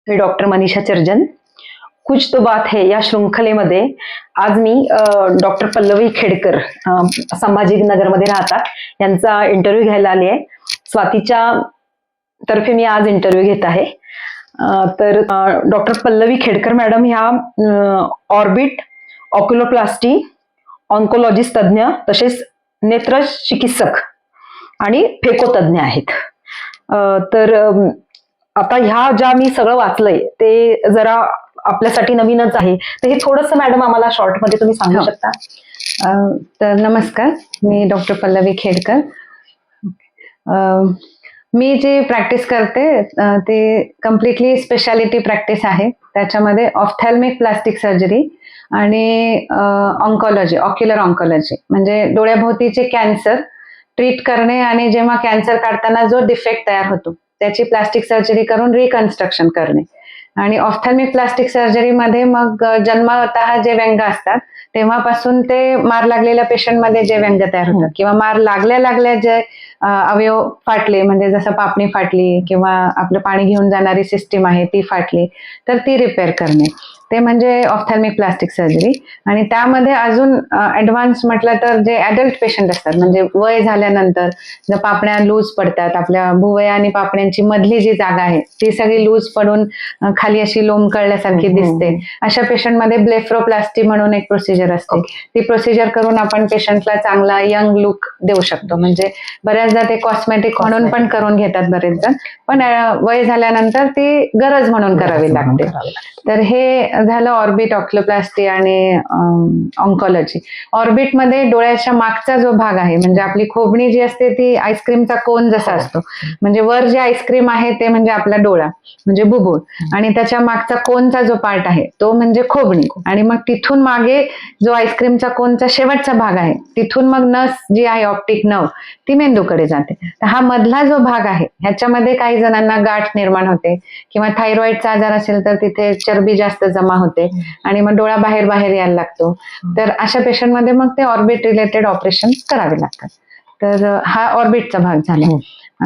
मी doctor Manisha Charjan. कुछ तो बात है या शृंखलेमध्ये आज मी डॉक्टर पल्लवी खेडकर संभाजीनगरमध्ये राहतात यांचा इंटरव्ह्यू घ्यायला आली आहे. स्वातीच्या तर्फे मी आज इंटरव्ह्यू घेत आहे. तर डॉक्टर पल्लवी खेडकर मॅडम ह्या ऑर्बिट, ऑक्युलोप्लास्टी, ऑन्कोलॉजिस्ट तज्ज्ञ तसेच नेत्र चिकित्सक आणि फेको तज्ज्ञ आहेत. तर आता ह्या ज्या मी सगळं वाचलंय ते जरा आपल्यासाठी नवीनच आहे, तर हे थोडंसं मॅडम आम्हाला शॉर्टमध्ये तुम्ही सांगू शकता? तर नमस्कार, मी डॉक्टर पल्लवी खेडकर. मी जे प्रॅक्टिस करते ते कम्प्लिटली स्पेशालिटी प्रॅक्टिस आहे. त्याच्यामध्ये ऑफ्थॅल्मिक प्लास्टिक सर्जरी आणि ऑन्कॉलॉजी, ऑक्युलर ऑन्कॉलॉजी म्हणजे डोळ्याभोवतीचे कॅन्सर ट्रीट करणे आणि जेव्हा कॅन्सर काढताना जो डिफेक्ट तयार होतो त्याची प्लास्टिक सर्जरी करून रिकन्स्ट्रक्शन करणे. आणि ऑफ्थॅल्मिक प्लास्टिक सर्जरीमध्ये मग जन्मतः जे व्यंग असतात तेव्हापासून ते मार लागलेल्या पेशंटमध्ये जे व्यंग तयार होतात किंवा मार लागल्या जे अवयव फाटले, म्हणजे जसं पापणी फाटली किंवा आपलं पाणी घेऊन जाणारी सिस्टीम आहे ती फाटली, तर ती रिपेअर करणे, ते म्हणजे ऑफ्थॅल्मिक प्लास्टिक सर्जरी. आणि त्यामध्ये अजून ऍडव्हान्स म्हटलं तर जे ऍडल्ट पेशंट असतात, म्हणजे वय झाल्यानंतर जर पापण्या लूज पडतात, आपल्या भुवया आणि पापण्यांची मधली जी जागा आहे ती सगळी लूज पडून खाली अशी लोंबकळल्यासारखी दिसते, अशा पेशंटमध्ये ब्लेफ्रोप्लास्टी म्हणून एक प्रोसिजर असते. ती प्रोसिजर करून आपण पेशंटला चांगला यंग लुक देऊ शकतो. म्हणजे बऱ्याचदा ते कॉस्मेटिक म्हणून पण करून घेतात बरेच जण, पण वय झाल्यानंतर ती गरज म्हणून करावी लागते. तर हे झालं ऑर्बिट, ऑक्युलोप्लास्टी आणि ऑन्कॉलॉजी. ऑर्बिटमध्ये डोळ्याच्या मागचा जो भाग आहे, म्हणजे आपली खोबणी जी असते ती आईस्क्रीमचा कोन जसा असतो, म्हणजे वर जे आईस्क्रीम आहे ते म्हणजे आपला डोळा म्हणजे बुबुळ, आणि त्याच्या मागचा कोनचा जो पार्ट आहे तो म्हणजे खोबणी, आणि मग तिथून मागे जो आईस्क्रीमचा कोनचा शेवटचा भाग आहे तिथून मग नस जी आहे ऑप्टिक नर्व ती मेंदूकडे जाते. तर हा मधला जो भाग आहे ह्याच्यामध्ये काही जणांना गाठ निर्माण होते किंवा थायरॉइडचा आजार असेल तर तिथे चरबी जास्त जमा होते आणि मग डोळा बाहेर यायला लागतो. तर अशा पेशंटमध्ये मग ते ऑर्बिट रिलेटेड ऑपरेशन करावे लागतात. तर हा ऑर्बिटचा भाग झाला.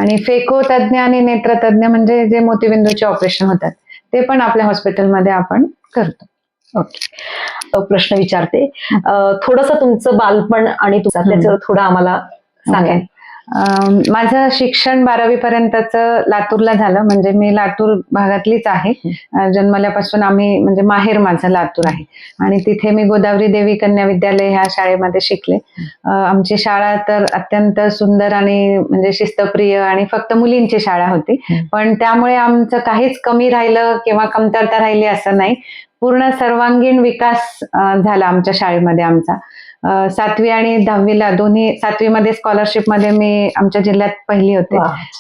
आणि फेको तज्ज्ञ आणि नेत्र तज्ज्ञ म्हणजे जे मोतीबिंदूचे ऑपरेशन होतात ते पण आपल्या हॉस्पिटलमध्ये आपण करतो. ओके, प्रश्न विचारते. थोडंसं तुमचं बालपण आणि त्याचं थोडं आम्हाला सांगा. माझं शिक्षण 12वी पर्यंतचं लातूरला झालं. म्हणजे मी लातूर भागातलीच आहे. जन्मल्यापासून आम्ही म्हणजे माहेर माझं लातूर आहे आणि तिथे मी गोदावरी देवी कन्या विद्यालय ह्या शाळेमध्ये शिकले. आमची शाळा तर अत्यंत सुंदर आणि म्हणजे शिस्तप्रिय आणि फक्त मुलींची शाळा होती, पण त्यामुळे आमचं काहीच कमी राहिलं किंवा कमतरता राहिली असं नाही. पूर्ण सर्वांगीण विकास झाला आमच्या शाळेमध्ये आमचा. 7वी आणि 10वीला दोन्ही, 7वीमध्ये स्कॉलरशिपमध्ये मी आमच्या जिल्ह्यात पहिली होते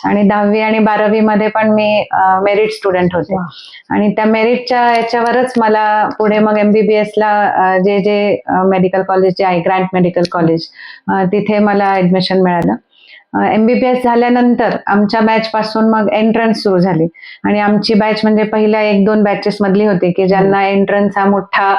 आणि 10वी आणि 12वी मध्ये पण मी मेरिट स्टुडंट होते. आणि त्या मेरिटच्या याच्यावरच मला पुढे मग MBBS ला जे मेडिकल कॉलेज जे आहे, ग्रँट मेडिकल कॉलेज, तिथे मला ऍडमिशन मिळालं. MBBS झाल्यानंतर आमच्या बॅच पासून मग एंट्रन्स सुरू झाली आणि आमची बॅच म्हणजे पहिल्या 1-2 बॅचेस मधली होती की ज्यांना एंट्रन्स हा मोठा,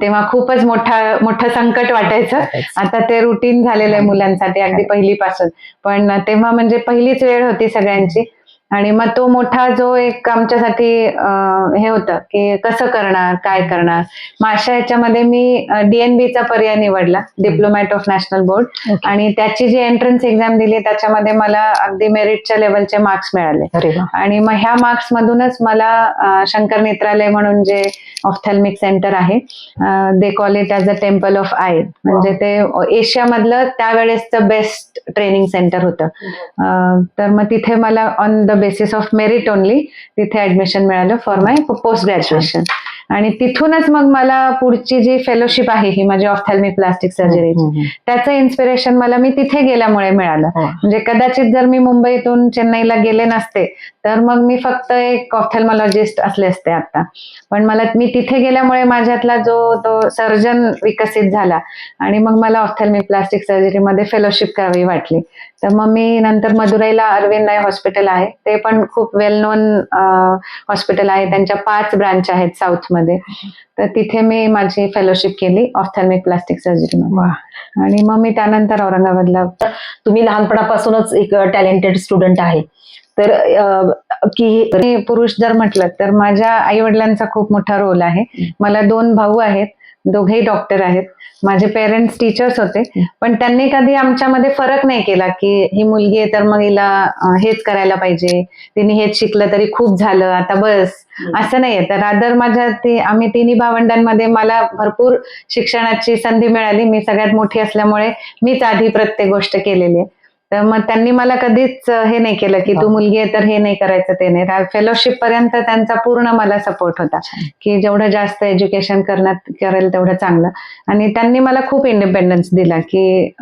तेव्हा खूपच मोठं संकट वाटायचं. आता ते रुटीन झालेलं आहे मुलांसाठी अगदी पहिलीपासून, पण तेव्हा म्हणजे पहिलीच वेळ होती सगळ्यांची. आणि मग तो मोठा जो एक आमच्यासाठी हे होतं की कसं करणार, काय करणार. मग अशा ह्याच्यामध्ये मी DNBचा पर्याय निवडला, डिप्लोमॅट ऑफ नॅशनल बोर्ड, आणि त्याची जी एंट्रन्स एक्झाम दिली त्याच्यामध्ये मला अगदी मेरिटच्या लेवलचे मार्क्स मिळाले. आणि मग ह्या मार्क्स मधूनच मला शंकर नेत्रालय म्हणून जे ऑफ्थॅल्मिक सेंटर आहे, they call it as a temple of I, म्हणजे ते एशियामधलं त्यावेळेसचं बेस्ट ट्रेनिंग सेंटर होतं. तर मग तिथे मला on the basis of merit only तिथे ऍडमिशन मिळालं फॉर माय पोस्ट ग्रॅज्युएशन. आणि तिथूनच मग मला पुढची जी फेलोशिप आहे ही माझी ऑफ्थॅल्मिक प्लास्टिक सर्जरीची, त्याचं इन्स्पिरेशन मला मी तिथे गेल्यामुळे मिळालं. म्हणजे कदाचित जर मी मुंबईतून चेन्नईला गेले नसते तर मग मी फक्त एक ऑफ्थॅल्मॉलॉजिस्ट असले असते आता. पण मी तिथे गेल्यामुळे माझ्यातला तो सर्जन विकसित झाला आणि मग मला ऑफ्थॅल्मिक प्लास्टिक सर्जरीमध्ये फेलोशिप करावी वाटली. तर मग मी नंतर मदुराईला अरविंद आय हॉस्पिटल आहे, ते पण खूप वेल नोन हॉस्पिटल आहे. त्यांच्या 5 ब्रांच आहेत साऊथ मध्ये. तर तिथे मी माझी फेलोशिप केली ऑफ्थॅल्मिक प्लास्टिक सर्जरी मध्ये. आणि मग मी त्यानंतर औरंगाबादला. तुम्ही लहानपणापासूनच एक टॅलेंटेड स्टुडंट आहे, तर की पुरुष जर म्हटलं तर माझ्या आई वडिलांचा खूप मोठा रोल आहे. मला 2 भाऊ आहेत, दोघेही डॉक्टर आहेत. माझे पेरेंट्स टीचर्स होते, पण त्यांनी कधी आमच्यामध्ये फरक नाही केला की ही मुलगी आहे तर मग हिला हेच करायला पाहिजे, तिने हेच शिकलं तरी खूप झालं आता बस, असं नाहीये. तर रादर आम्ही तिन्ही भावंडांमध्ये मला भरपूर शिक्षणाची संधी मिळाली. मी सगळ्यात मोठी असल्यामुळे मीच आधी प्रत्येक गोष्ट केलेली आहे. तर मग त्यांनी मला कधीच हे नाही केलं की तू मुलगी आहे तर हे नाही करायचं, ते नाही. फेलोशिप पर्यंत त्यांचा पूर्ण मला सपोर्ट होता की जेवढं जास्त एज्युकेशन करेल तेवढं चांगलं. आणि त्यांनी मला खूप इंडिपेंडन्स दिला की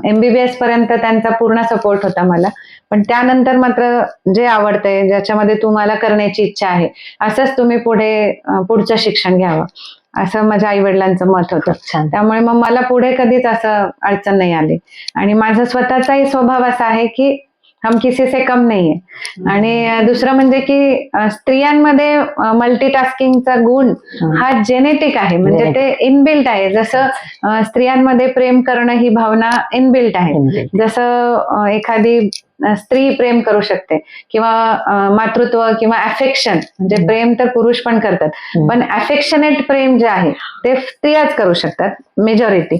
MBBS पर्यंत त्यांचा पूर्ण सपोर्ट होता मला. पण त्यानंतर मात्र जे आवडतंय, ज्याच्यामध्ये तुम्हाला करण्याची इच्छा आहे, असंच तुम्ही पुढचं शिक्षण घ्यावं, असं माझ्या आई वडिलांचं मत होतं. त्यामुळे मग मला पुढे कधीच असं अडचण नाही आली. आणि माझा स्वतःचाही स्वभाव असा आहे की हम किसी से कम नाहीये. आणि दुसरं म्हणजे की स्त्रियांमध्ये मल्टीटास्किंगचा गुण हा जेनेटिक आहे, म्हणजे ते इनबिल्ट आहे. जसं स्त्रियांमध्ये प्रेम करणं ही भावना इनबिल्ट आहे, जसं एखादी स्त्री प्रेम करू शकते, किंवा मातृत्व किंवा अफेक्शन, म्हणजे प्रेम तर पुरुष पण करतात, पण अफेक्शनेट प्रेम जे आहे ते स्त्रियाच करू शकतात मेजॉरिटी.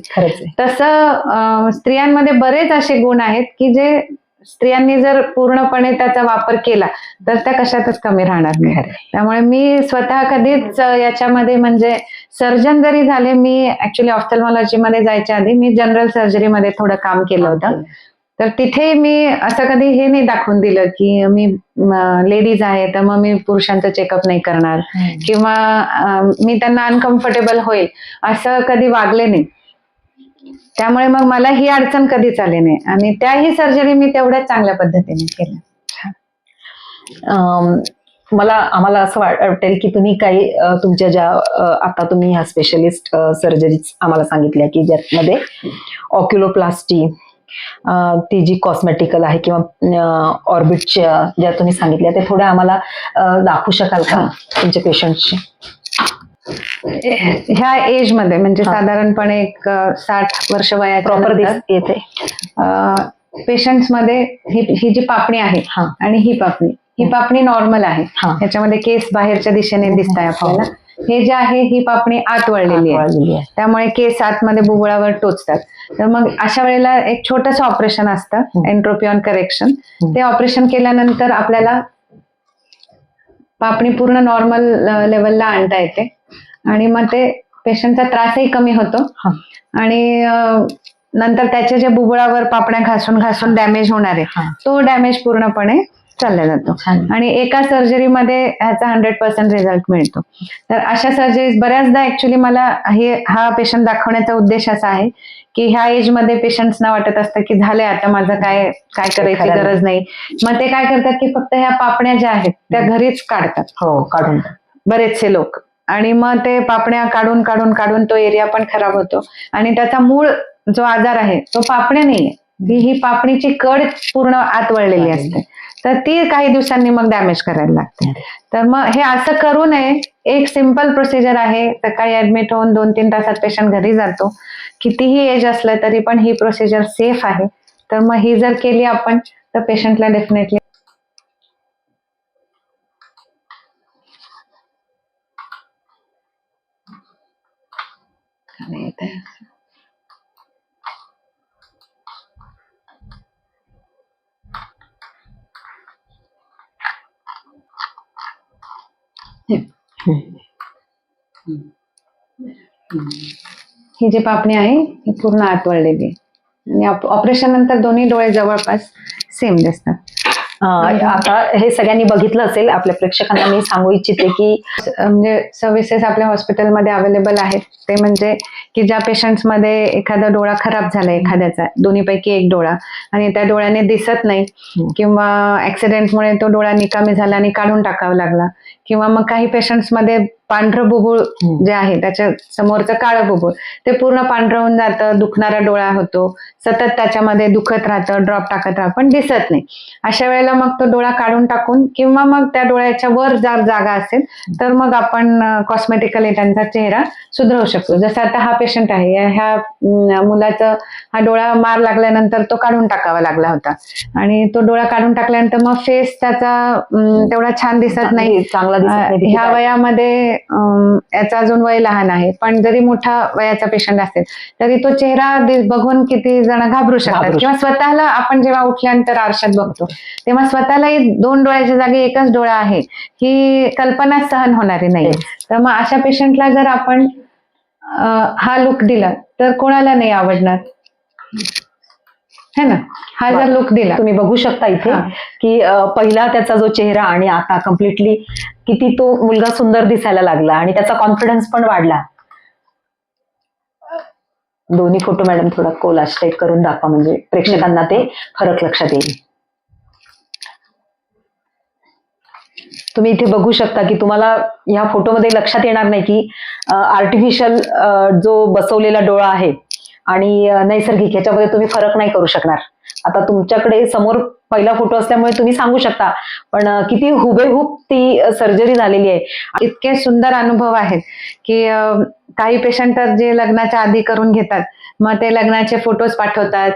तसं स्त्रियांमध्ये बरेच असे गुण आहेत की जे स्त्रियांनी जर पूर्णपणे त्याचा वापर केला तर त्या कशातच कमी राहणार नाही. त्यामुळे मी स्वतः कधीच याच्यामध्ये, म्हणजे सर्जन जरी झाले, मी ऍक्च्युली ऑफ्थॅल्मॉलॉजी मध्ये जायच्या आधी मी जनरल सर्जरी मध्ये थोडं काम केलं होतं. तर तिथे मी असं कधी हे नाही दाखवून दिलं की मी लेडीज आहे तर मग मी पुरुषांचं चेकअप नाही करणार, किंवा मी त्यांना अनकम्फर्टेबल होईल असं कधी वागले नाही. त्यामुळे मग मला ही अडचण कधीच आली नाही, आणि त्याही सर्जरी मी तेवढ्याच चांगल्या पद्धतीने केल्या. आम्हाला असं वाटेल की तुम्ही काही तुमच्या ज्या आता तुम्ही ह्या स्पेशलिस्ट सर्जरीज आम्हाला सांगितल्या की ज्यामध्ये ऑक्युलोप्लास्टी, ती जी कॉस्मेटिकल आहे, किंवा ऑर्बिटच्या ज्या तुम्ही सांगितल्या, ते थोड्या आम्हाला दाखवू शकाल का तुमच्या पेशंटची? ह्या एज मध्ये, म्हणजे साधारणपणे एक 60 वर्ष वयाच्या प्रॉपर येते पेशंट्स मध्ये ही जी पापणी आहे आणि ही पापणी नॉर्मल आहे. ह्याच्यामध्ये केस बाहेरच्या दिशेने दिसत आहे आपल्याला. हे जे आहे ही पापणी आत वळलेली आहे, त्यामुळे केस आतमध्ये बुबुळावर टोचतात. तर मग अशा वेळेला एक छोटस ऑपरेशन असतं, एन्ट्रोपिऑन करेक्शन. ते ऑपरेशन केल्यानंतर आपल्याला पापणी पूर्ण नॉर्मल लेवलला आणता येते, आणि मग ते पेशंटचा त्रासही कमी होतो. आणि नंतर त्याचे जे बुबुळावर पापण्या घासून घासून डॅमेज होणार आहे, तो डॅमेज पूर्णपणे चालला जातो. आणि एका सर्जरीमध्ये ह्याचा 100% रिझल्ट मिळतो. तर अशा सर्जरीज बऱ्याचदा ऍक्च्युली मला हा पेशंट दाखवण्याचा उद्देश असा आहे की ह्या एज मध्ये पेशंट्सना वाटत असतं की झालंय आता माझं काय करायची गरज नाही. मग ते काय करतात की फक्त ह्या पापण्या ज्या आहेत त्या घरीच काढतात, काढून बरेचसे लोक. आणि मग ते पापण्या काढून काढून काढून तो एरिया पण खराब होतो, आणि त्याचा मूळ जो आजार आहे तो पापण्या नाहीये, ही पापणीची कड पूर्ण आत वळलेली असते. तर ती काही दिवसांनी मग डॅमेज करायला लागते. तर मग हे असं करू नये. एक सिंपल प्रोसिजर आहे, सकाळी ऍडमिट होऊन 2-3 तासात पेशंट घरी जातो. कितीही एज असलं तरी पण ही प्रोसिजर सेफ आहे. तर मग ही जर केली आपण तर पेशंटला डेफिनेटली ही जी पापणी आहे ही पूर्ण आत वळलेली आहे, आणि ऑपरेशन नंतर दोन्ही डोळे जवळपास सेम दिसतात. आता हे सगळ्यांनी बघितलं असेल. आपल्या प्रेक्षकांना मी सांगू इच्छिते की म्हणजे सर्व्हिसेस आपल्या हॉस्पिटलमध्ये अवेलेबल आहेत. ते म्हणजे की ज्या पेशंट्स मध्ये एखादा डोळा खराब झाला, एखाद्याचा दोन्हीपैकी एक डोळा, आणि त्या डोळ्याने दिसत नाही, किंवा ऍक्सिडेंटमुळे तो डोळा निकामी झाला आणि काढून टाकावा लागला, किंवा मग काही पेशंट्स मध्ये पांढरं बुबुळ जे आहे त्याच्या समोरचं काळं बुबुळ ते पूर्ण पांढरं होऊन जातं, दुखणारा डोळा होतो, सतत त्याच्यामध्ये दुखत राहतं, ड्रॉप टाकत राहतं पण दिसत नाही. अशा वेळेला मग तो डोळा काढून टाकून किंवा मग त्या डोळ्याच्या वर जर जागा असेल तर मग आपण कॉस्मेटिकली त्यांचा चेहरा सुधरवू शकतो. जसं आता हा पेशंट आहे, ह्या मुलाचं हा डोळा मार लागल्यानंतर तो काढून टाकावा लागला होता आणि तो डोळा काढून टाकल्यानंतर मग फेस त्याचा तेवढा छान दिसत नाही. चांगला दिसत नाही. ह्या वयामध्ये याचा अजून वय लहान आहे पण जरी मोठा वयाचा पेशंट असेल तरी तो चेहरा बघून किती जण घाबरू शकतात किंवा स्वतःला आपण जेव्हा उठल्यानंतर आरशात बघतो तेव्हा स्वतःलाही 2 डोळ्याच्या जागी एकच डोळा आहे ही कल्पना सहन होणारी नाही. तर मग अशा पेशंटला जर आपण हा लुक दिला तर कोणाला नाही आवडणार है ना. हा जर लुक दिला तुम्ही बघू शकता इथे की पहिला त्याचा जो चेहरा आणि आता कम्प्लिटली किती तो मुलगा सुंदर दिसायला लागला आणि त्याचा कॉन्फिडन्स पण वाढला. दोन्ही फोटो मॅडम थोडा कोलाज टाईप करून दाखवा म्हणजे प्रेक्षकांना ते फरक लक्षात येईल. तुम्ही इथे बघू शकता की तुम्हाला या फोटोमध्ये लक्षात येणार नाही की आर्टिफिशियल जो बसवलेला डोळा आहे आणि नैसर्गिक ह्याच्यामध्ये तुम्ही फरक नाही करू शकणार. आता तुमच्याकडे समोर पहिला फोटो असल्यामुळे तुम्ही सांगू शकता पण किती हुबेहूब ती सर्जरी झालेली आहे. इतके सुंदर अनुभव आहेत की काही पेशंट तर जे लग्नाच्या आधी करून घेतात मग ते लग्नाचे फोटोज पाठवतात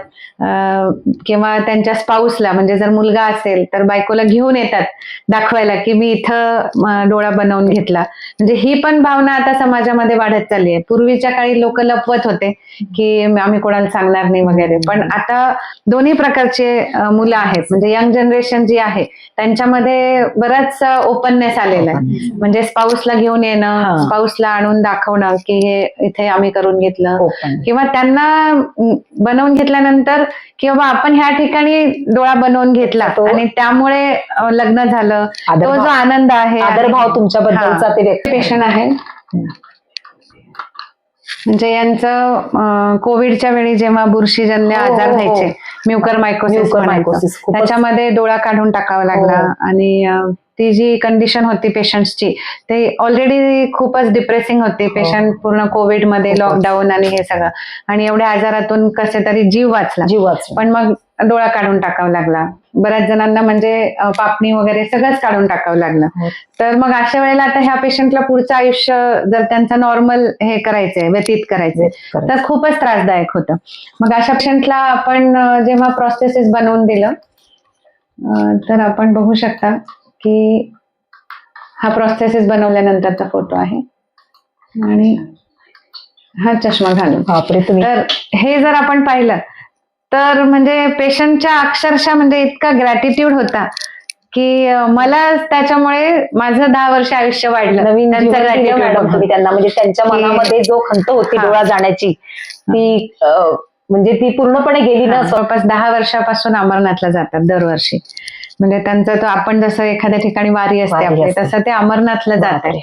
किंवा त्यांच्या स्पाऊसला म्हणजे जर मुलगा असेल तर बायकोला घेऊन येतात दाखवायला की मी इथं डोळा बनवून घेतला. म्हणजे ही पण भावना आता समाजामध्ये वाढत चालली आहे. पूर्वीच्या काळी लोक लपवत होते की आम्ही कोणाला सांगणार नाही वगैरे पण आता दोन्ही प्रकारचे मुलं आहेत म्हणजे यंग जनरेशन जी आहे त्यांच्यामध्ये बराच ओपननेस आलेला आहे. म्हणजे स्पाऊसला घेऊन येणं, स्पाऊसला आणून दाखवणं की हे इथे आम्ही करून घेतलं किंवा त्यांना बनवून घेतल्यानंतर किंवा आपण ह्या ठिकाणी डोळा बनवून घेतला आणि त्यामुळे लग्न झालं तो जो आनंद आहे आदरभाव तुमच्याबद्दलचा ते पेशंट आहे. म्हणजे यांचं कोविडच्या वेळी जेव्हा बुरशीजन्य आजार व्हायचे म्युकरमायकोसिस त्याच्यामध्ये डोळा काढून टाकावा लागला आणि ती जी कंडिशन होती पेशंटची ते ऑलरेडी खूपच डिप्रेसिंग होती. पेशंट पूर्ण कोविडमध्ये लॉकडाऊन आणि हे सगळं आणि एवढ्या आजारातून कसे तरी जीव वाचला पण मग डोळा काढून टाकावा लागला. बऱ्याच जणांना म्हणजे पापणी वगैरे सगळंच काढून टाकावं लागलं. तर मग अशा वेळेला आता ह्या पेशंटला पुढचं आयुष्य जर त्यांचं नॉर्मल हे करायचंय व्यतीत करायचंय तर खूपच त्रासदायक होतं. मग अशा पेशंटला आपण जेव्हा प्रॉस्थेसिस बनवून दिलं तर आपण बघू शकता की हा प्रॉस्थेसिस बनवल्यानंतरचा फोटो आहे आणि हा चष्मा घालून. तर हे जर आपण पाहिलं तर म्हणजे पेशंटच्या अक्षरशः म्हणजे इतका ग्रॅटिट्यूड होता की मला त्याच्यामुळे माझं 10 वर्ष आयुष्य वाढलं. नवीन तुम्ही त्यांना म्हणजे त्यांच्या मनामध्ये जो खंत होती डोळा जाण्याची ती म्हणजे ती पूर्णपणे गेली ना. जवळपास 10 वर्षापासून अमरनाथला जातात दरवर्षी. म्हणजे त्यांचं तो आपण जसं एखाद्या ठिकाणी वारी असते आपली तसं ते अमरनाथला जात आहे.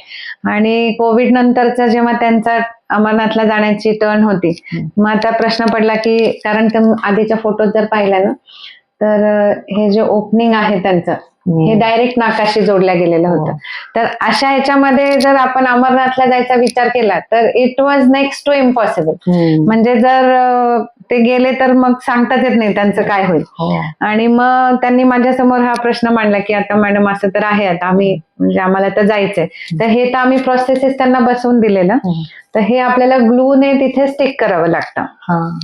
आणि कोविड नंतरचा जेव्हा त्यांचा अमरनाथला जाण्याची टर्न होती मग आता प्रश्न पडला की कारण आधीच्या फोटोत जर पाहिला ना तर हे जे ओपनिंग आहे त्यांचं हे डायरेक्ट नाकाशी जोडल्या गेलेलं होतं. तर अशा ह्याच्यामध्ये जर आपण अमरनाथला जायचा विचार केला तर it was next to impossible. म्हणजे जर ते गेले तर मग सांगताच येत नाही त्यांचं काय होईल. आणि मग त्यांनी माझ्यासमोर हा प्रश्न मांडला की आता मॅडम असं तर आहे आता आम्ही म्हणजे आम्हाला तर जायचंय तर हे तर आम्ही प्रोसेसेस त्यांना बसवून दिलेलं तर हे आपल्याला ग्लूने तिथे स्टिक करावं लागतं.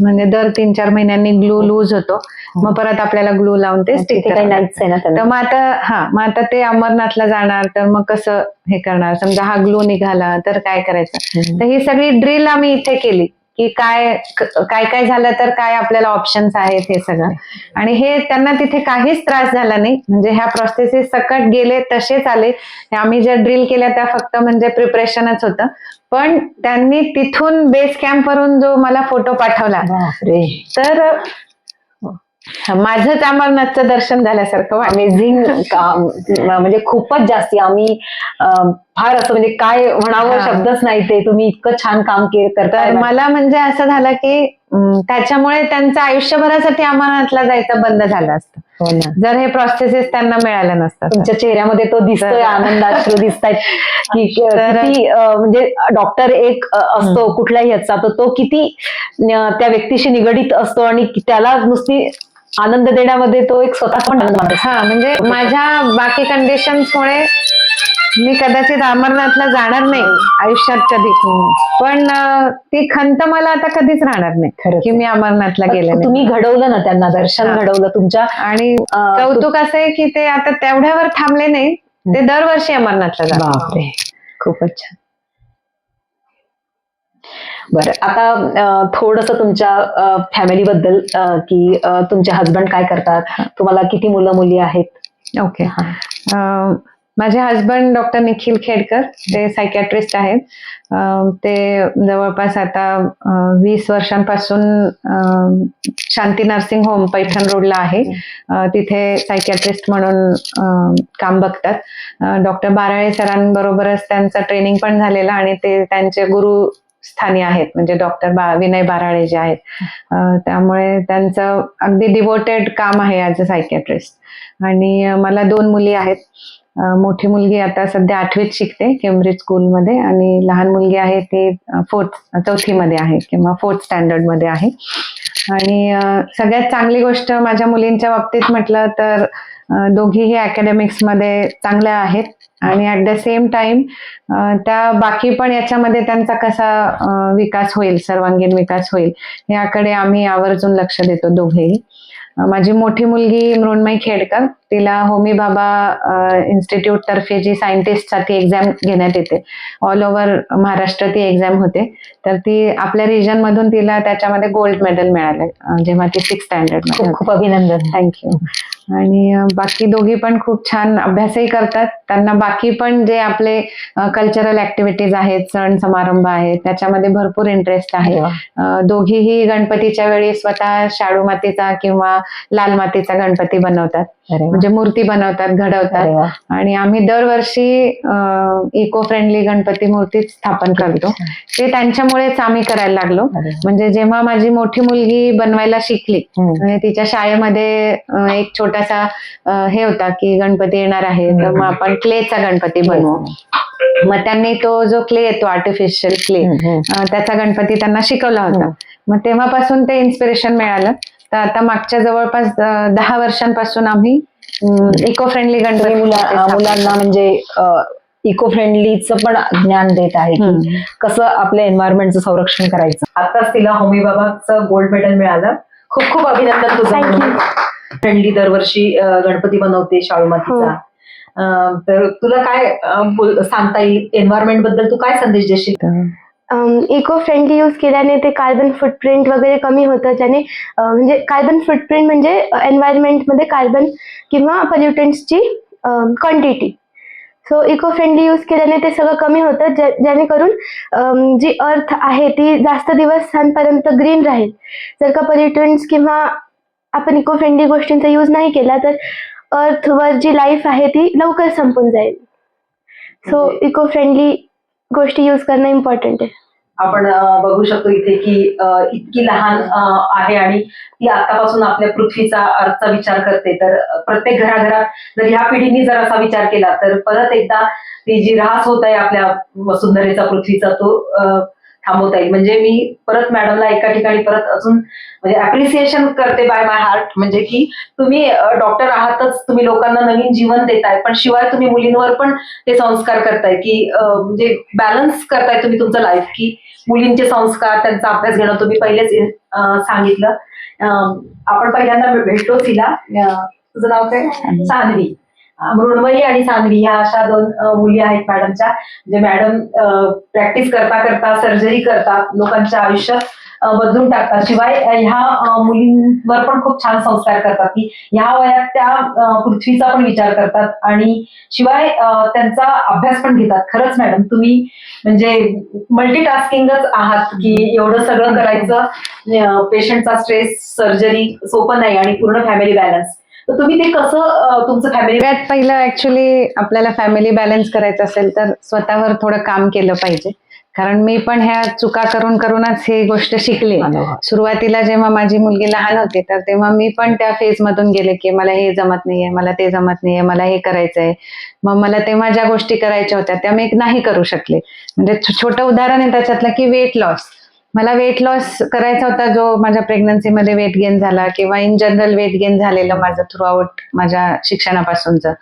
म्हणजे दर 3-4 महिन्यांनी ग्लू लूज होतो मग परत आपल्याला ग्लू लावून ते स्टिक करायचं. तर मग आता ते अमरनाथला जाणार तर मग कसं हे करणार समजा हा ग्लू निघाला तर काय करायचं. तर ही सगळी ड्रिल आम्ही इथे केली की काय काय झालं तर काय आपल्याला ऑप्शन्स आहेत हे सगळं. आणि हे त्यांना तिथे काहीच त्रास झाला नाही. म्हणजे ह्या प्रोसेसेस सकट गेले तसेच आले. आम्ही ज्या ड्रिल केल्या त्या फक्त म्हणजे प्रिपरेशनच होतं पण त्यांनी तिथून बेस कॅम्प वरून जो मला फोटो पाठवला तर माझंच अमरनाथचं दर्शन झाल्यासारखं. अमेझिंग म्हणजे खूपच जास्ती आम्ही फार असं म्हणजे काय म्हणावं हा. शब्दच नाही ते, तुम्ही इतकं छान काम करताय. तर मला म्हणजे असं झालं की त्याच्यामुळे त्यांचं आयुष्यभरासाठी अमरनाथला जायचं बंद झालं असतं हो ना. जर हे प्रोसेसेस त्यांना मिळालं नसतं तर. तुमच्या चेहऱ्यामध्ये तो दिसतोय, तर- आनंदाश्रू दिसतायत की तर- किती म्हणजे डॉक्टर एक असतो कुठल्याही ह्याचा, तर तो किती त्या व्यक्तीशी निगडीत असतो आणि त्याला नुसती आनंद देण्यामध्ये तो एक स्वतः पण आनंद मानतो. हा म्हणजे माझ्या बाकी कंडिशन्समुळे मी कदाचित अमरनाथला जाणार नाही आयुष्यात कधी, पण ती खंत मला आता कधीच राहणार नाही खरंच की मी अमरनाथला गेले नाही. तुम्ही घडवलं ना त्यांना, दर्शन हा. घडवलं तुमच्या. आणि कौतुक असं आहे की ते आता तेवढ्यावर थांबले नाही, ते दरवर्षी अमरनाथला जातात. बापरे, खूपच छान. बरं, आता थोडस तुमच्या फॅमिली बद्दल, की तुमचे हस्बंड काय करतात, तुम्हाला किती मुलं मुली आहेत? ओके. माझे हस्बंड डॉक्टर निखिल खेडकर, ते सायकॅट्रिस्ट आहेत. ते जवळपास आता 20 वर्षांपासून शांती नर्सिंग होम पैठण रोडला आहे, तिथे सायकॅट्रिस्ट म्हणून काम बघतात. डॉक्टर बाराळे सरांबरोबरच त्यांचं ट्रेनिंग पण झालेलं आणि ते त्यांचे गुरु स्थानी आहेत, म्हणजे डॉक्टर विनय बाराळे जे आहेत. त्यामुळे त्यांचं अगदी डिवोटेड काम आहे ॲज अ सायकॅट्रिस्ट. आणि मला 2 मुली आहेत. मोठी मुलगी आता सध्या 8वीत शिकते केम्ब्रिज स्कूलमध्ये, आणि लहान मुलगी आहे ती 4th मध्ये आहे किंवा 4th स्टँडर्डमध्ये आहे. आणि सगळ्यात चांगली गोष्ट माझ्या मुलींच्या बाबतीत म्हटलं तर दोघीही अकॅडमिक्समध्ये चांगल्या आहेत, आणि ॲट द सेम टाइम त्या बाकी पण याच्यामध्ये त्यांचा कसा विकास होईल, सर्वांगीण विकास होईल, याकडे आम्ही आवर्जून लक्ष देतो दोघेही. माझी मोठी मुलगी मृण्मयी खेडकर, तिला होमी भाभा इन्स्टिट्यूट तर्फे जी सायंटिस्टसाठी एक्झाम घेण्यात येते, ऑल ओव्हर महाराष्ट्र ती एक्झाम होते, तर ती आपल्या रिजन मधून तिला त्याच्यामध्ये गोल्ड मेडल मिळालं जेव्हा ती 6th स्टँडर्ड मध्ये. खूप अभिनंदन. थँक्यू. आणि बाकी दोघी पण खूप छान अभ्यासही करतात. त्यांना बाकी पण जे आपले कल्चरल ऍक्टिव्हिटीज आहेत, सण समारंभ आहेत, त्याच्यामध्ये भरपूर इंटरेस्ट आहे. दोघीही गणपतीच्या वेळी स्वतः शाडू मातीचा किंवा लाल मातीचा गणपती बनवतात, म्हणजे मूर्ती बनवतात, घडवतात. आणि आम्ही दरवर्षी इको फ्रेंडली गणपती मूर्ती स्थापन करतो. ते त्यांच्यामुळेच आम्ही करायला लागलो. म्हणजे जेव्हा माझी मोठी मुलगी बनवायला शिकली, तिच्या शाळेमध्ये एक छोटासा हे होता की गणपती येणार आहे, तर मग आपण क्लेचा गणपती बनवू. मग त्यांनी तो जो क्ले येतो आर्टिफिशियल क्ले, त्याचा गणपती त्यांना शिकवला होता. मग तेव्हापासून ते इन्स्पिरेशन मिळालं. तर आता मागच्या जवळपास 10 वर्षांपासून आम्ही इको फ्रेंडली गणपती मुलांना म्हणजे इको फ्रेंडलीचं पण ज्ञान देत आहे की कसं आपल्या एन्व्हायरमेंटचं संरक्षण करायचं. आताच तिला होमी बाबाचं गोल्ड मेडल मिळालं. खूप खूप अभिनंदन तुझं. फ्रेंडली दरवर्षी गणपती बनवते शाळू मातीचा. तर तुला काय सांगता येईल एन्व्हायरमेंट बद्दल, तू काय संदेश देशील? इको फ्रेंडली यूज केल्याने ते कार्बन फुटप्रिंट वगैरे कमी होतं, ज्याने म्हणजे कार्बन फुटप्रिंट म्हणजे एन्व्हायरमेंटमध्ये कार्बन किंवा पोल्युटंट्सची quantity. So eco friendly use केल्याने ते सगळं कमी होतं, जेणेकरून जी अर्थ आहे ती जास्त दिवसांपर्यंत ग्रीन राहील. जर का पोल्युटंट्स किंवा आपण इको फ्रेंडली गोष्टींचा यूज नाही केला तर अर्थवर जी लाईफ आहे ती लवकर संपून जाईल. सो इको फ्रेंडली गोष्टी यूज करणं इम्पॉर्टंट आहे. आपण बघू शकतो इथे की इतकी लहान आहे आणि ती आतापासून आपल्या पृथ्वीचा अर्थचा विचार करते. तर प्रत्येक घराघरात जर ह्या पिढीने जर असा विचार केला तर परत एकदा ती जी ऱ्हास होत आहे आपल्या वसुंधरेचा, पृथ्वीचा, तो थांबवता येईल. म्हणजे मी परत मॅडमला एका ठिकाणी परत अजून म्हणजे अप्रिसिएशन करते बाय माय हार्ट, म्हणजे की तुम्ही डॉक्टर आहातच, तुम्ही लोकांना नवीन जीवन देताय, पण शिवाय तुम्ही मुलींवर पण ते संस्कार करताय की म्हणजे बॅलन्स करताय तुम्ही तुमचं लाईफ, की मुलींचे संस्कार, त्यांचा अभ्यास घेणं. तुम्ही पहिलेच सांगितलं. आपण पहिल्यांदा भेटलो तिला. तुझं नाव काय? सान्वी. मृण्मयी आणि सान्वी ह्या अशा 2 मुली आहेत मॅडमच्या. म्हणजे मॅडम प्रॅक्टिस करता करता सर्जरी करतात, लोकांच्या आयुष्यात बदलून टाकतात. शिवाय ह्या मुलींवर पण खूप छान संस्कार करतात की ह्या वयात त्या पृथ्वीचा पण विचार करतात आणि शिवाय त्यांचा अभ्यास पण घेतात. खरंच मॅडम तुम्ही म्हणजे मल्टीटास्किंगच आहात की एवढं सगळं करायचं. पेशंटचा स्ट्रेस, सर्जरी सोपं नाही आणि पूर्ण फॅमिली बॅलन्स. तर तुम्ही ते कसं तुमचं फॅमिली सगळ्यात पहिलं ऍक्च्युली आपल्याला फॅमिली बॅलन्स करायचं असेल तर स्वतःवर थोडं काम केलं पाहिजे. कारण मी पण ह्या चुका करून करूनच ही गोष्ट शिकली. सुरुवातीला जेव्हा माझी मुलगी लहान होती तर तेव्हा मी पण त्या फेज मधून गेले की मला हे जमत नाहीये, मला ते जमत नाहीये, मला हे करायचंय. मग मला तेव्हा ज्या गोष्टी करायच्या होत्या त्या मी नाही करू शकले. म्हणजे छोटं उदाहरण आहे त्याच्यातलं की वेट लॉस. मला वेट लॉस करायचा होता, जो माझ्या प्रेग्नन्सीमध्ये वेट गेन झाला किंवा इन जनरल वेट गेन झालेलं माझं थ्रू आउट माझ्या शिक्षणापासूनचं,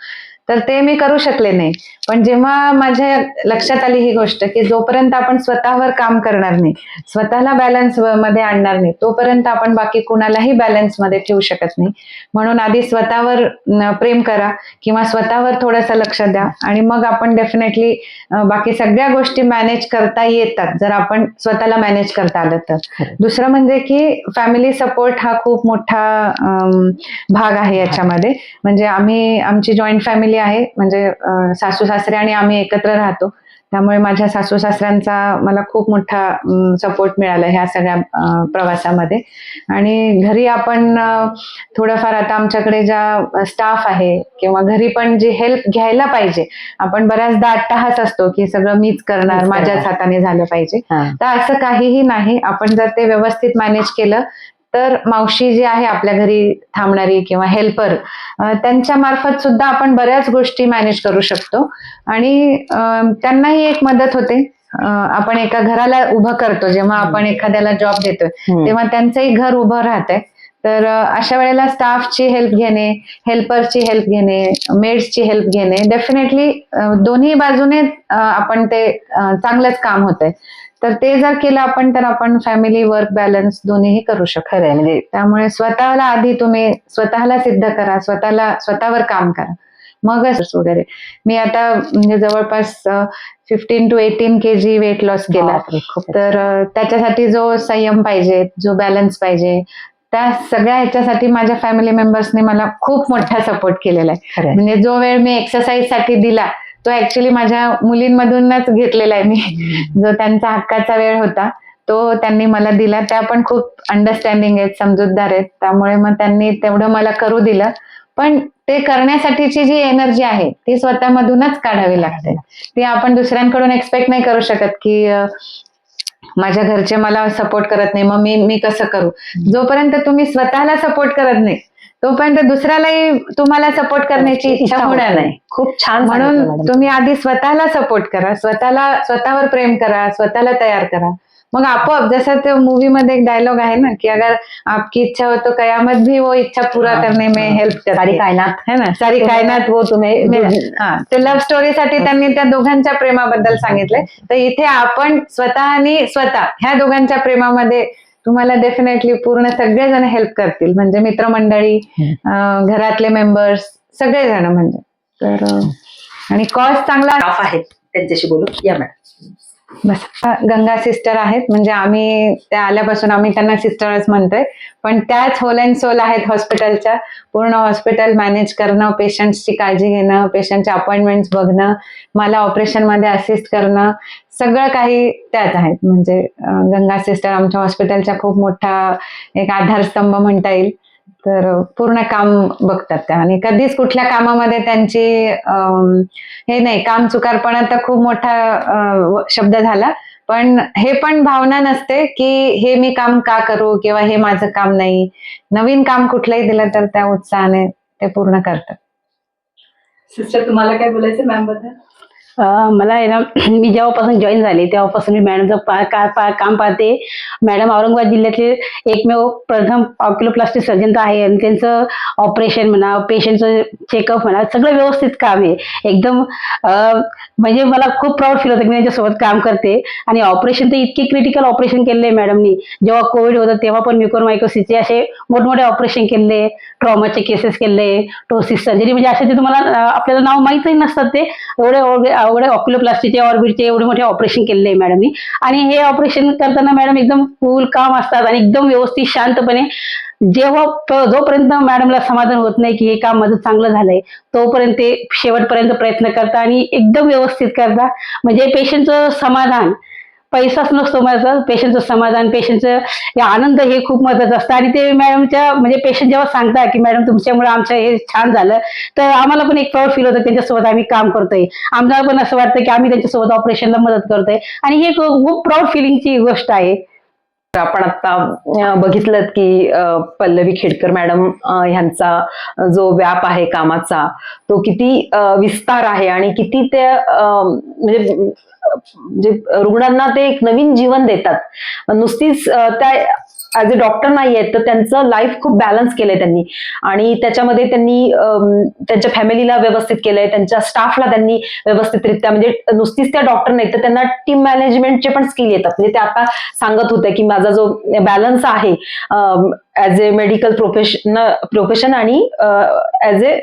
तर ते मी करू शकले नाही. पण जेव्हा माझ्या लक्षात आली ही गोष्ट की जोपर्यंत आपण स्वतःवर काम करणार नाही, स्वतःला बॅलन्स मध्ये आणणार नाही, तोपर्यंत आपण बाकी कुणालाही बॅलन्स मध्ये ठेवू शकत नाही. म्हणून आधी स्वतःवर प्रेम करा किंवा स्वतःवर थोडंसं लक्ष द्या आणि मग आपण डेफिनेटली बाकी सगळ्या गोष्टी मॅनेज करता येतात, जर आपण स्वतःला मॅनेज करता आलं तर. दुसरं म्हणजे की फॅमिली सपोर्ट हा खूप मोठा भाग आहे याच्यामध्ये. म्हणजे आमची जॉईंट फॅमिली आहे, म्हणजे सासू सासरे आणि आम्ही एकत्र राहतो. त्यामुळे माझ्या सासू सासऱ्यांचा मला खूप मोठा सपोर्ट मिळाला ह्या सगळ्या प्रवासामध्ये. आणि घरी आपण थोडंफार आता आमच्याकडे ज्या स्टाफ आहे किंवा घरी पण जी हेल्प घ्यायला पाहिजे, आपण बऱ्याचदा अट्टाहास असतो की सगळं मीच करणार, माझ्याच हाताने झालं पाहिजे. तर असं काहीही नाही. आपण जर ते व्यवस्थित मॅनेज केलं तर मावशी जी आहे आपल्या घरी थांबणारी किंवा हेल्पर, त्यांच्या मार्फत सुद्धा आपण बऱ्याच गोष्टी मॅनेज करू शकतो. आणि त्यांनाही एक मदत होते. आपण एका घराला उभं करतो, जेव्हा आपण एखाद्याला जॉब देतोय तेव्हा त्यांचंही घर उभं राहतंय. तर अशा वेळेला स्टाफची हेल्प घेणे, हेल्परची हेल्प घेणे, मेड्सची हेल्प घेणे, डेफिनेटली दोन्ही बाजूने आपण ते चांगलंच काम होतंय. तर ते जर केलं आपण तर आपण फॅमिली वर्क बॅलन्स दोन्हीही करू शकतो. म्हणजे त्यामुळे स्वतःला आधी तुम्ही स्वतःला सिद्ध करा, स्वतःवर काम करा, मगच वगैरे. मी आता म्हणजे जवळपास 15 to 18 kg वेट लॉस केला. तर त्याच्यासाठी जो संयम पाहिजे, जो बॅलन्स पाहिजे, त्या सगळ्या ह्याच्यासाठी माझ्या फॅमिली मेंबर्सने मला खूप मोठा सपोर्ट केलेला आहे. म्हणजे जो वेळ मी एक्सरसाइज साठी दिला तो ऍक्च्युली माझ्या मुलींमधूनच घेतलेला आहे मी. जो त्यांचा हक्काचा वेळ होता तो त्यांनी मला दिला. त्या पण खूप अंडरस्टँडिंग आहेत, समजूतदार आहेत. त्यामुळे मग त्यांनी तेवढं मला करू दिलं. पण ते करण्यासाठीची जी एनर्जी आहे ती स्वतःमधूनच काढावी लागते. ती आपण दुसऱ्यांकडून एक्सपेक्ट नाही करू शकत की माझ्या घरचे मला सपोर्ट करत नाही, मग मी कसं करू. जोपर्यंत तुम्ही स्वतःला सपोर्ट करत नाही तोपर्यंत दुसऱ्यालाही तुम्हाला सपोर्ट करण्याची इच्छा होणार नाही. खूप छान. म्हणून तुम्ही आधी स्वतःला सपोर्ट करा, स्वतःवर प्रेम करा, स्वतःला तयार करा. मग आपोआप, जसं ते मूवी मध्ये एक डायलॉग आहे ना की अगर आपकी इच्छा हो तो कयामत भी वो इच्छा पूरा करने में हेल्प करती सारी कायनात है ना, सारी कायनात वो तुम्हें. ते लव्ह स्टोरीसाठी त्यांनी त्या दोघांच्या प्रेमाबद्दल सांगितलंय. तर इथे आपण स्वतः आणि स्वतः ह्या दोघांच्या प्रेमामध्ये तुम्हाला डेफिनेटली पूर्ण सगळेजण हेल्प करतील. म्हणजे मित्रमंडळी, घरातले मेंबर्स, सगळेजण. म्हणजे तर आणि कॉज चांगला आहेत, त्यांच्याशी बोलू या मॅडम. बस. गंगा सिस्टर आहेत, म्हणजे आम्ही त्या आल्यापासून आम्ही त्यांना सिस्टरच म्हणतोय. पण त्याच होल अँड सोल आहेत हॉस्पिटलच्या. पूर्ण हॉस्पिटल मॅनेज करणं, पेशंट्सची काळजी घेणं, पेशंटच्या अपॉइंटमेंट्स बघणं, मला ऑपरेशन मध्ये असिस्ट करणं, सगळं काही त्याच आहेत. म्हणजे गंगा सिस्टर आमच्या हॉस्पिटलच्या खूप मोठा एक आधारस्तंभ म्हणता येईल. तर पूर्ण काम बघतात त्या. आणि कधीच कुठल्या कामामध्ये त्यांची हे नाही, काम चुकारपणा तर खूप मोठा शब्द झाला, पण हे पण भावना नसते की हे मी काम का करू किंवा हे माझं काम नाही. नवीन काम कुठलंही दिलं तर त्या उत्साहाने ते पूर्ण करतात. सिस्टर, तुम्हाला काय बोलायचं मॅम बद्दल? मला आहे ना, मी जेव्हापासून जॉईन झाले तेव्हापासून मी मॅडमचं काम पाहते. मॅडम औरंगाबाद जिल्ह्यातले एकमेव प्रथम ऑक्युलोप्लास्टिक सर्जन तर आहे. आणि त्यांचं ऑपरेशन म्हणा, पेशंटचं चेकअप म्हणा, सगळं व्यवस्थित काम आहे एकदम. म्हणजे मला खूप प्राऊड फील होतं की मी त्यांच्यासोबत काम करते. आणि ऑपरेशन तर इतके क्रिटिकल ऑपरेशन केले मॅडमनी. जेव्हा कोविड होतं तेव्हा पण म्युकोरमायकोसिसचे असे मोठमोठे ऑपरेशन केले, ट्रॉमाचे केसेस केले, टोसिस सर्जरी, म्हणजे असे ते तुम्हाला आपल्याला नाव माहीतही नसतात ते एवढे ऑक्युलोप्लास्टीचे, ऑर्बिटचे एवढे मोठे ऑपरेशन केले मॅडमनी. आणि हे ऑपरेशन करताना मॅडम एकदम कूल काम असतात आणि एकदम व्यवस्थित शांतपणे. जोपर्यंत मॅडमला समाधान होत नाही की हे काम माझं चांगलं झालंय तोपर्यंत ते शेवटपर्यंत प्रयत्न करता आणि एकदम व्यवस्थित करता. म्हणजे पेशंटचं समाधान पैसाच नसतो माझा, पेशंटचं समाधान, पेशंटचं हे आनंद हे खूप महत्वाचं असतं. आणि ते मॅडमच्या म्हणजे पेशंट जेव्हा सांगतात की मॅडम तुमच्यामुळे आमचं हे छान झालं, तर आम्हाला पण एक प्राऊड फील होतं त्यांच्यासोबत आम्ही काम करतोय. आम्हाला पण असं वाटतं की आम्ही त्यांच्यासोबत ऑपरेशनला मदत करतोय, आणि ही खूप प्राऊड फिलिंगची गोष्ट आहे. आपण आता बघितलं की पल्लवी खेडकर मॅडम ह्यांचा जो व्याप आहे कामाचा तो किती विस्तार आहे आणि किती ते म्हणजे रुग्णांना ते एक नवीन जीवन देतात. नुसतीच त्या ऍज अ डॉक्टर नाही आहेत, तर त्यांचं लाईफ खूप बॅलन्स केलंय त्यांनी, आणि त्याच्यामध्ये त्यांनी त्यांच्या फॅमिलीला व्यवस्थित केलंय, त्यांच्या स्टाफला त्यांनी व्यवस्थितरित्या, म्हणजे नुसतीच त्या डॉक्टर नाही तर त्यांना टीम मॅनेजमेंटचे पण स्किल येतात. म्हणजे ते आता सांगत होते की माझा जो बॅलन्स आहे ऍज ए मेडिकल प्रोफेशन आणि ऍज ए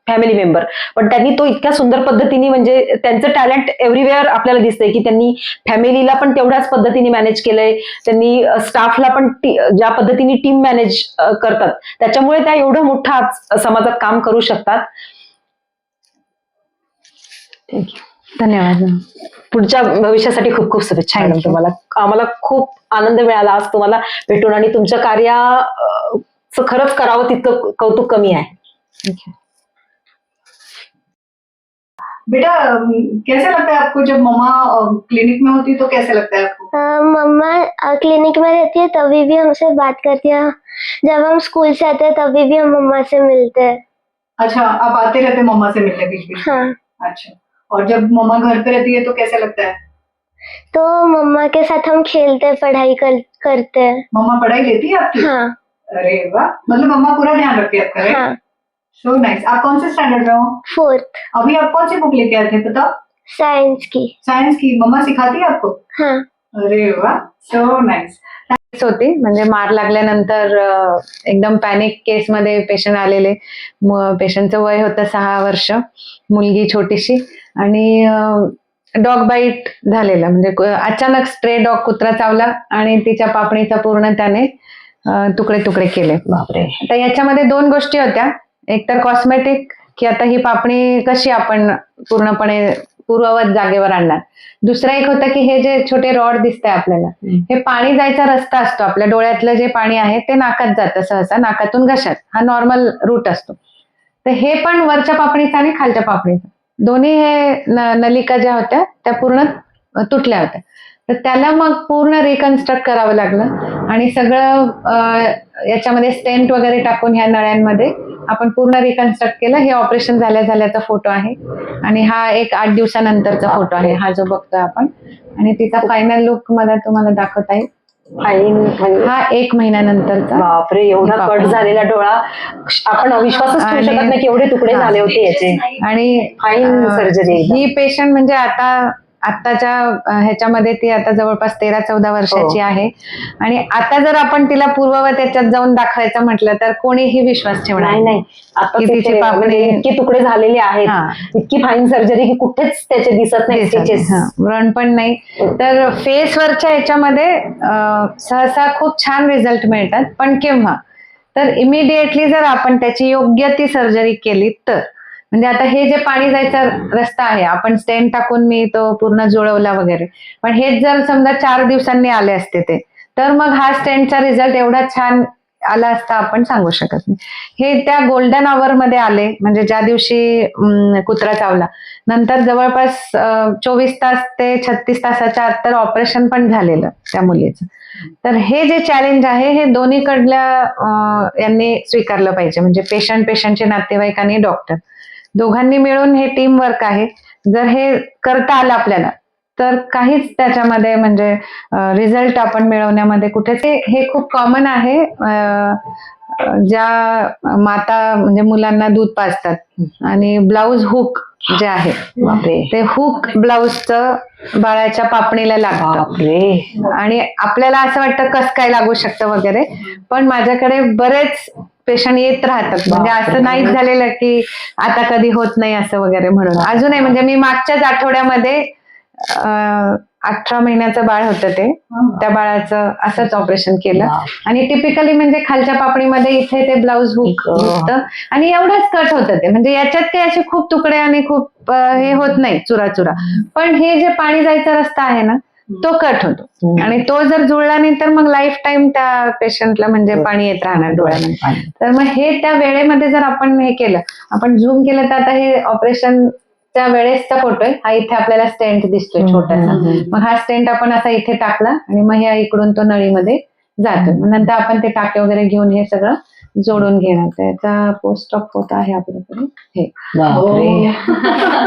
फॅमिली मेंबर, पण त्यांनी तो इतक्या सुंदर पद्धतीने, म्हणजे त्यांचं टॅलेंट एव्हरीवेअर आपल्याला दिसतंय की त्यांनी फॅमिलीला पण तेवढ्याच पद्धतीने मॅनेज केलंय, त्यांनी स्टाफला पण ज्या पद्धतीने टीम मॅनेज करतात त्याच्यामुळे त्या एवढं मोठं आज समाजात काम करू शकतात. थँक्यू. धन्यवाद. पुढच्या भविष्यासाठी खूप खूप शुभेच्छा मॅडम तुम्हाला. आम्हाला खूप आनंद मिळाला आज तुम्हाला भेटून, आणि तुमच्या कार्याचं खरंच करावं तितकं कौतुक कमी आहे. बेटा कैसा लगता है आपको जब मम्मा क्लिनिक में होती तो कैसा लगता है आपको? मम्मा क्लिनिक में रहती है तभी भी हमसे बात करती है, जब हम स्कूल से आते हैं तभी भी हम मम्मा से मिलते हैं। अच्छा, आप आते रहते मम्मा से मिलने बीच बीच में? हाँ, अच्छा, और जब मम्मा घर पे रहती है तो कैसा लगता है? तो मम्मा के साथ हम खेलते हैं, पढ़ाई करते हैं। मम्मा पढ़ाई लेती है आपकी? हाँ अरे वाह, मतलब मम्मा पूरा ध्यान रखती है आपका, हाँ, सो नाइस। आप कौन से स्टैंडर्ड में हो? 4th अभी आप कौन सी बुक लेके आए थे पता? साइंस की। साइंस की। मम्मा सिखाती है आपको? हाँ, अरे वाह, सो नाइस। होती म्हणजे मार लागल्यानंतर एकदम पॅनिक केस मध्ये पेशंट आलेले. पेशंटचं वय होतं 6 वर्ष, मुलगी छोटीशी, आणि डॉग बाईट झालेलं, म्हणजे अचानक स्ट्रे डॉग कुत्रा चावला आणि तिच्या पापणीचा पूर्ण त्याने तुकडे तुकडे केले. बापरे. तर याच्यामध्ये 2 गोष्टी होत्या. एक तर कॉस्मेटिक, की आता ही पापणी कशी आपण पूर्णपणे पूर्ववत जागेवर आणणार. दुसरं एक होतं की हे जे छोटे रॉड दिसतंय आपल्याला, हे पाणी जायचा रस्ता असतो. आपल्या डोळ्यातलं जे पाणी आहे ते नाकात जातं, सहसा नाकातून घशात, हा नॉर्मल रूट असतो. तर हे पण वरच्या पापणीचा आणि खालच्या पापणीचा, दोन्ही हे नलिका ज्या होत्या त्या पूर्ण तुटल्या होत्या. तर त्याला मग पूर्ण रिकन्स्ट्रक्ट करावं लागलं, आणि सगळं याच्यामध्ये स्टेंट वगैरे टाकून ह्या नळ्यांमध्ये आपण पूर्ण रिकन्स्ट्रक्ट केलं. हे ऑपरेशन झाल्याचा फोटो आहे, आणि हा एक 8 दिवसानंतरचा फोटो आहे, हा जो बघतोय आपण. आणि तिचा फायनल लुक मला तुम्हाला दाखवता येईल. हा 1 महिन्यानंतरचा. बापरे, एवढा कट झालेला डोळा, आपण विश्वासच ठेवू शकत नाही की एवढे तुकडे झाले होते याचे. आणि फाईन सर्जरी. ही पेशंट म्हणजे आताच्या ह्याच्यामध्ये ती आता जवळपास 13-14 वर्षाची आहे, आणि आता जर आपण तिला पूर्ववत त्याच्यात जाऊन दाखवायचं म्हटलं तर कोणीही विश्वास ठेवणार नाही. आता की तिची पापणी इतके तुकडे झालेले आहेत, इतकी फाईन सर्जरी की कुठेच त्याचे दिसत नाही, स्टिचेस, व्रण पण नाही. तर फेसवरच्या ह्याच्यामध्ये सहसा खूप छान रिझल्ट मिळतात, पण केव्हा तर इमिडिएटली जर आपण त्याची योग्य ती सर्जरी केली तर. म्हणजे आता हे जे पाणी जायचा रस्ता आहे, आपण स्टेंट टाकून मी तो पूर्ण जुळवला वगैरे, पण हेच जर समजा 4 दिवसांनी आले असते ते, तर मग हा स्टेंटचा रिझल्ट एवढा छान आला असता आपण सांगू शकत नाही. हे त्या गोल्डन आवर मध्ये आले, म्हणजे ज्या दिवशी कुत्रा चावला नंतर जवळपास 24 तास ते 36 तासाच्या आत तर ऑपरेशन पण झालेलं त्या मुलीचं. तर हे जे चॅलेंज आहे हे दोन्हीकडल्या यांनी स्वीकारलं पाहिजे, म्हणजे पेशंटचे नातेवाईक आणि डॉक्टर दोघांनी मिळून हे टीम वर्क आहे. जर हे करता आलं आपल्याला तर काहीच त्याच्यामध्ये म्हणजे रिझल्ट आपण मिळवण्यामध्ये कुठेच. हे खूप कॉमन आहे. ज्या माता म्हणजे मुलांना दूध पाजतात आणि ब्लाऊज हुक जे आहे ते हुक ब्लाऊजचं बाळाच्या पापणीला लागतं, आणि आपल्याला असं वाटतं कसं काय लागू शकतं वगैरे, पण माझ्याकडे बरेच पेशंट येत राहतात. म्हणजे असं नाहीच झालेलं की आता कधी होत नाही असं वगैरे म्हणून. अजूनही म्हणजे मी मागच्याच आठवड्यामध्ये 18 महिन्याचं बाळ होतं ते, त्या बाळाचं असंच ऑपरेशन केलं, आणि टिपिकली म्हणजे खालच्या पापणीमध्ये इथे ते ब्लाऊज हुक होतं आणि एवढंच कट होतं ते. म्हणजे याच्यात काही असे खूप तुकडे आणि खूप हे होत नाही चुरा, पण हे जे पाणी जायचा रस्ता आहे ना तो कट होतो. आणि तो जर जुळला नाही तर मग लाईफ टाईम त्या पेशंटला म्हणजे पाणी येत राहणार डोळ्यामध्ये. तर मग हे त्या वेळेमध्ये जर आपण हे केलं, आपण झूम केलं तर आता हे ऑपरेशनच्या वेळेसचा फोटो आहे. हा इथे आपल्याला स्टेंट दिसतोय छोटासा. मग हा स्टेंट आपण असा इथे टाकला आणि मग ह्या इकडून तो नळीमध्ये जातो. मग नंतर आपण ते टाके वगैरे घेऊन हे सगळं जोडून घेणार. त्याचा पोस्ट ऑफ होत आहे आपल्याकडे हे. बापरे.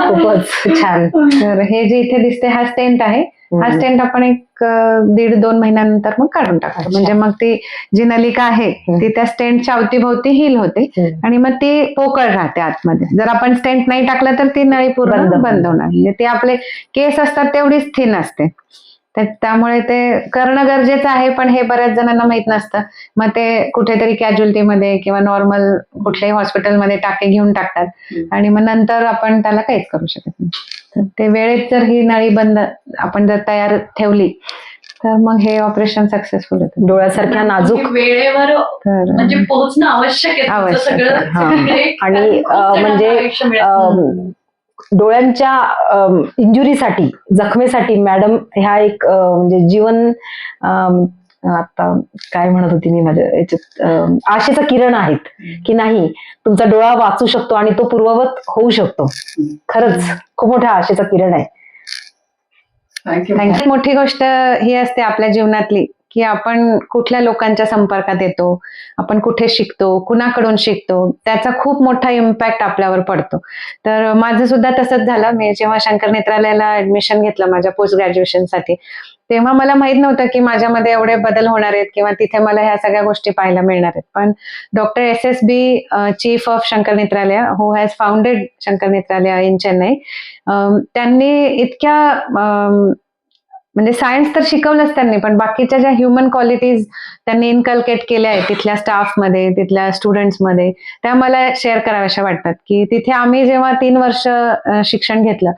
खूपच छान. तर हे जे इथे दिसते हा स्टेंट आहे. हा स्टेंट आपण एक 1.5-2 महिन्यानंतर मग काढून टाकतो. म्हणजे मग ती जी नलिका आहे ती त्या स्टेंटच्या अवतीभोवती हील होते आणि मग ती पोकळ राहते आतमध्ये. जर आपण स्टेंट नाही टाकलं तर ती नळी पूर्ण बंद होणार. म्हणजे ते आपले केस असतात तेवढीच थिन असते. त्यामुळे ते करणं गरजेचं आहे. पण हे बऱ्याच जणांना माहित नसतं. मग ते कुठेतरी कॅज्युअल्टीमध्ये किंवा नॉर्मल कुठल्याही हॉस्पिटलमध्ये टाके घेऊन टाकतात आणि मग नंतर आपण त्याला काहीच करू शकत नाही. तर ते वेळेत जर ही नळी बंद आपण जर तयार ठेवली तर मग हे ऑपरेशन सक्सेसफुल होतं. डोळ्यासारख्या नाजूक वेळेवर तर म्हणजे पोहोचणं आवश्यक आहे. तुमचं आवश्यक आहे. सगळं हा. म्हणजे आणि खूप जणांना म्हणजे आयुष्य मिळत नाही. डोळ्यांच्या इंजुरीसाठी, जखमेसाठी मॅडम ह्या एक म्हणजे जीवन आता काय म्हणत होती मी माझ्या याच्यात, आशेचा किरण आहेत की नाही, तुमचा डोळा वाचू शकतो आणि तो पूर्ववत होऊ शकतो. खरंच खूप मोठा आशेचा किरण आहे. थँक्यू. मोठी गोष्ट ही असते आपल्या जीवनातली की आपण कुठल्या लोकांच्या संपर्कात येतो, आपण कुठे शिकतो, कुणाकडून शिकतो, त्याचा खूप मोठा इम्पॅक्ट आपल्यावर पडतो. तर माझं सुद्धा तसंच झालं. मी जेव्हा शंकर नेत्रालयाला ऍडमिशन घेतलं माझ्या पोस्ट ग्रॅज्युएशनसाठी, तेव्हा मला माहित नव्हतं की माझ्यामध्ये एवढे बदल होणार आहेत किंवा तिथे मला ह्या सगळ्या गोष्टी पाहायला मिळणार आहेत. पण doctor SSB, chief of Shankar Nethralaya, who has founded Shankar Nethralaya in Chennai, त्यांनी इतक्या म्हणजे सायन्स तर शिकवलंच त्यांनी, पण बाकीच्या ज्या ह्युमन क्वालिटीज त्यांनी इनकल्केट केल्या आहेत तिथल्या स्टाफमध्ये, तिथल्या स्टुडंट्समध्ये, त्या मला शेअर कराव्याशा वाटतात. की तिथे आम्ही जेव्हा 3 वर्ष शिक्षण घेतलं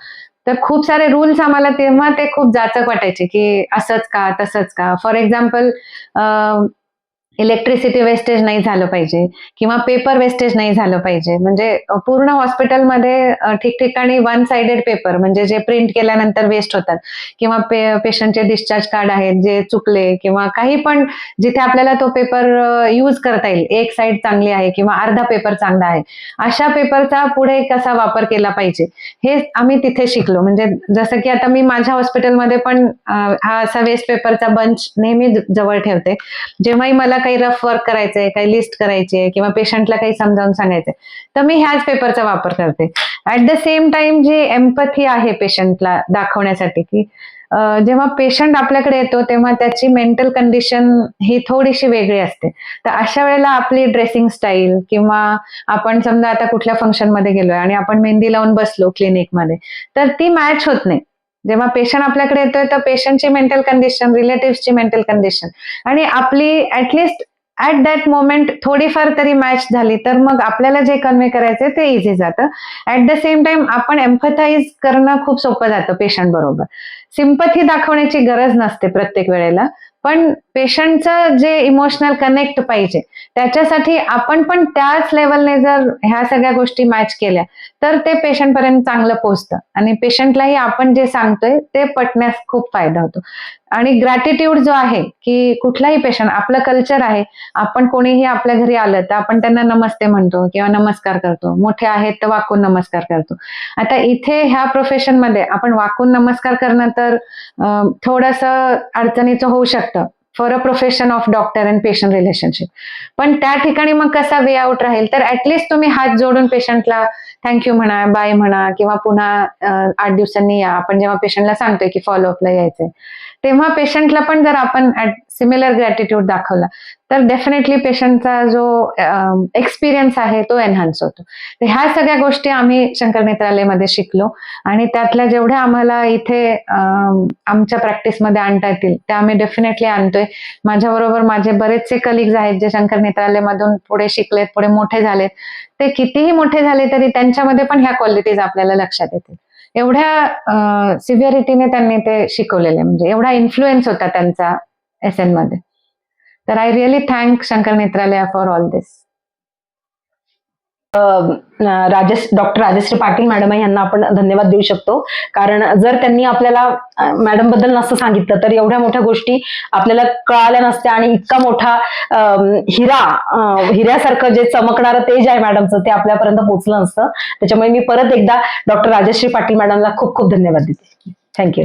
तर खूप सारे रूल्स आम्हाला तेव्हा ते खूप जाचक वाटायचे की असंच का तसंच का. फॉर एक्झाम्पल, इलेक्ट्रिसिटी वेस्टेज नाही झालं पाहिजे किंवा पेपर वेस्टेज नाही झालं पाहिजे. म्हणजे पूर्ण हॉस्पिटलमध्ये ठिकठिकाणी 1 साइडेड पेपर, म्हणजे जे प्रिंट केल्यानंतर वेस्ट होतात किंवा पेशंटचे डिस्चार्ज कार्ड आहेत जे चुकले किंवा काही पण, जिथे आपल्याला तो पेपर यूज करता येईल, एक साइड चांगली आहे किंवा अर्धा पेपर चांगला आहे, अशा पेपरचा पुढे कसा वापर केला पाहिजे हे आम्ही तिथे शिकलो. म्हणजे जसं की आता मी माझ्या हॉस्पिटलमध्ये पण हा असा वेस्ट पेपरचा बंच नेहमी जवळ ठेवते. जेव्हाही मला काही रफ वर्क करायचंय, काही लिस्ट करायची किंवा पेशंटला काही समजावून सांगायचंय तर मी ह्याच पेपरचा वापर करते. ऍट द सेम टाइम जी एम्पथी आहे पेशंटला दाखवण्यासाठी की जेव्हा पेशंट आपल्याकडे येतो तेव्हा त्याची मेंटल कंडिशन ही थोडीशी वेगळी असते. तर अशा वेळेला आपली ड्रेसिंग स्टाईल किंवा आपण समजा आता कुठल्या फंक्शन मध्ये गेलोय आणि आपण मेहंदी लावून बसलो क्लिनिकमध्ये, तर ती मॅच होत नाही. जेव्हा पेशंट आपल्याकडे येतोय तर पेशंटची मेंटल कंडिशन, रिलेटिव्हची मेंटल कंडिशन आणि आपली ऍटलिस्ट ऍट दॅट मोमेंट थोडीफार तरी मॅच झाली तर मग आपल्याला जे कन्वे करायचंय ते इझी जातं. ऍट द सेम टाइम आपण एम्पथाइज करणं खूप सोपं जातं पेशंट बरोबर. सिंपथी दाखवण्याची गरज नसते प्रत्येक वेळेला, पण पेशंटचं जे इमोशनल कनेक्ट पाहिजे त्याच्यासाठी आपण पण त्याच लेवलने जर ह्या सगळ्या गोष्टी मॅच केल्या तर ते पेशंट पर्यंत चांगलं पोहोचतं आणि पेशंटलाही आपण जे सांगतोय ते पटण्यास खूप फायदा होतो. आणि ग्रॅटिट्यूड जो आहे की कुठलाही पेशंट, आपलं कल्चर आहे, आपण कोणीही आपल्या घरी आलं तर आपण त्यांना नमस्ते म्हणतो किंवा नमस्कार करतो, मोठे आहेत तर वाकून नमस्कार करतो. आता इथे ह्या प्रोफेशन मध्ये आपण वाकून नमस्कार करणं तर थोडंसं अडचणीचं होऊ शकतं for a profession of doctor and patient relationship. पण त्या ठिकाणी मग कसा वे आउट राहील तर ऍटलिस्ट तुम्ही हात जोडून पेशंटला थँक्यू म्हणा, बाय म्हणा किंवा पुन्हा 8 दिवसांनी या. आपण जेव्हा पेशंटला सांगतोय की फॉलोअपला यायचंय तेव्हा पेशंटला पण जर आपण सिमिलर ग्रॅटिट्यूड दाखवला तर डेफिनेटली पेशंटचा जो एक्सपिरियन्स आहे तो एनहान्स होतो. तर ह्या सगळ्या गोष्टी आम्ही शंकर नेत्रालयमध्ये शिकलो आणि त्यातल्या जेवढ्या आम्हाला इथे आमच्या प्रॅक्टिसमध्ये आणता येतील त्या आम्ही डेफिनेटली आणतोय. माझ्याबरोबर माझे बरेचसे कलिग्स आहेत जे शंकर नेत्रालयमधून पुढे शिकलेत, पुढे मोठे झालेत. ते कितीही मोठे झाले तरी त्यांच्यामध्ये पण ह्या क्वालिटीज आपल्याला लक्षात येतील. एवढ्या सिव्हिअरिटीने त्यांनी ते शिकवलेले, म्हणजे एवढा इन्फ्लुएन्स होता त्यांचा SN मध्ये. तर I really thank Shankar Nethralaya for all this. Doctor Rajashree Patil madam यांना आपण धन्यवाद देऊ शकतो. कारण जर त्यांनी आपल्याला मॅडम बद्दल नसतं सांगितलं तर एवढ्या मोठ्या गोष्टी आपल्याला कळाल्या नसत्या आणि इतका मोठा हिऱ्यासारखं जे चमकणारं तेज आहे मॅडमचं ते आपल्यापर्यंत पोहोचलं नसतं. त्याच्यामुळे मी परत एकदा डॉक्टर राजश्री पाटील मॅडमला खूप खूप धन्यवाद देते. थँक्यू.